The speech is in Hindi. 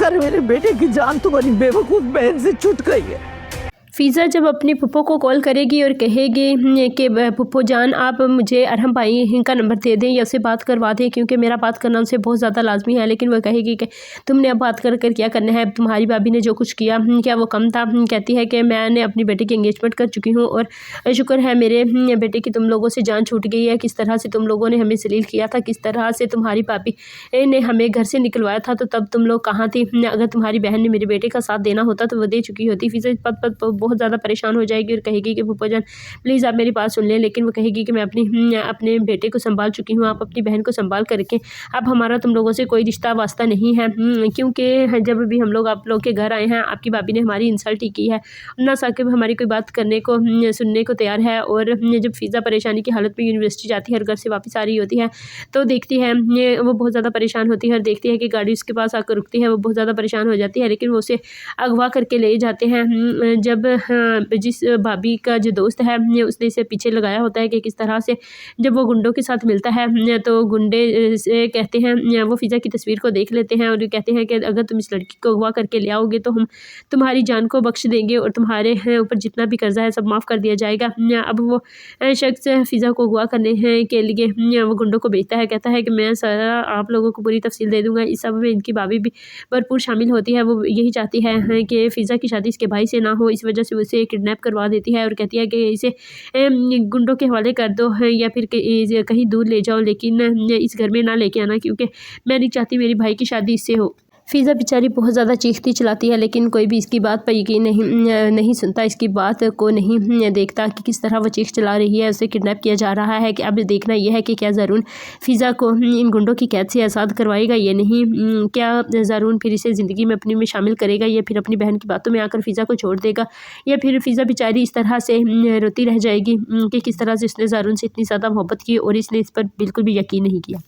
आखिर मेरे बेटे की जान तुम्हारी बेवकूफ बहन से छूट गई है। फ़िज़ा जब अपनी फूफो को कॉल करेगी और कहेगी कि फूफो जान आप मुझे अरहम भाई का नंबर दे दें या उससे बात करवा दें, क्योंकि मेरा बात करना उनसे बहुत ज़्यादा लाजमी है। लेकिन वो कहेगी कि तुमने अब बात कर क्या करना है, तुम्हारी भाभी ने जो कुछ किया क्या वो कम था। कहती है कि मैंने अपनी बेटे की एंगेजमेंट कर चुकी हूँ और शुक्र है मेरे बेटे की तुम लोगों से जान छूट गई है। किस तरह से तुम लोगों ने हमें जलील किया था, किस तरह से तुम्हारी भाभी ने हमें घर से निकलवाया था, तो तब तुम लोग कहाँ थी। अगर तुम्हारी बहन ने मेरे बेटे का साथ देना होता तो वो दे चुकी होती। फ़िज़ा पत बहुत ज़्यादा परेशान हो जाएगी और कहेगी कि फूफा जान प्लीज़ आप मेरी बात सुन लें। लेकिन वो कहेगी कि मैं अपने बेटे को संभाल चुकी हूँ, आप अपनी बहन को संभाल करके अब हमारा तुम लोगों से कोई रिश्ता वास्ता नहीं है। क्योंकि जब भी हम लोग आप लोग के घर आए हैं आपकी भाभी ने हमारी इंसल्ट ही की है, ना साकिब हमारी कोई बात करने को सुनने को तैयार है। और जब फ़िज़ा परेशानी की हालत में यूनिवर्सिटी जाती है और घर से वापस आ रही होती है तो देखती है वो बहुत ज़्यादा परेशान होती है और देखती है कि गाड़ी उसके पास आकर रुकती है। वो बहुत ज़्यादा परेशान हो जाती है, लेकिन वो उसे अगवा करके ले जाते हैं। जब जिस भाभी का जो दोस्त है उसने इसे पीछे लगाया होता है कि किस तरह से जब वो गुंडों के साथ मिलता है तो गुंडे से कहते हैं, वो फ़िज़ा की तस्वीर को देख लेते हैं और कहते हैं कि अगर तुम इस लड़की को अगवा करके ले आओगे तो हम तुम्हारी जान को बख्श देंगे और तुम्हारे ऊपर जितना भी कर्जा है सब माफ़ कर दिया जाएगा। अब वो शख्स फ़िज़ा को अगवा करने के लिए वो गुंडों को भेजता है, कहता है कि मैं सारा आप लोगों को पूरी तफसील दे दूँगा। इस सब में इनकी भाभी भी भरपूर शामिल होती है। वो यही चाहती है कि फ़िज़ा की शादी इसके भाई से ना हो, इस वजह से उसे किडनैप करवा देती है और कहती है कि इसे गुंडों के हवाले कर दो या फिर कहीं दूर ले जाओ, लेकिन इस घर में ना लेके आना, क्योंकि मैं नहीं चाहती मेरी भाई की शादी इससे हो। फ़िज़ा बेचारी बहुत ज़्यादा चीखती चिल्लाती है, लेकिन कोई भी इसकी बात पर यकीन नहीं सुनता, इसकी बात को नहीं देखता कि किस तरह वो चीख चिल्ला रही है। उसे किडनैप किया जा रहा है। कि अब देखना यह है कि क्या ज़ारून फ़िज़ा को इन गुंडों की कैद से आज़ाद करवाएगा या नहीं। क्या ज़ारून फिर इसे ज़िंदगी में अपनी में शामिल करेगा या फिर अपनी बहन की बातों में आकर फ़िज़ा को छोड़ देगा, या फिर फ़िज़ा बेचारी इस तरह से रोती रह जाएगी कि किस तरह से उसने ज़ारून से इतनी ज़्यादा मोहब्बत की और इसने इस पर बिल्कुल भी यकीन नहीं किया।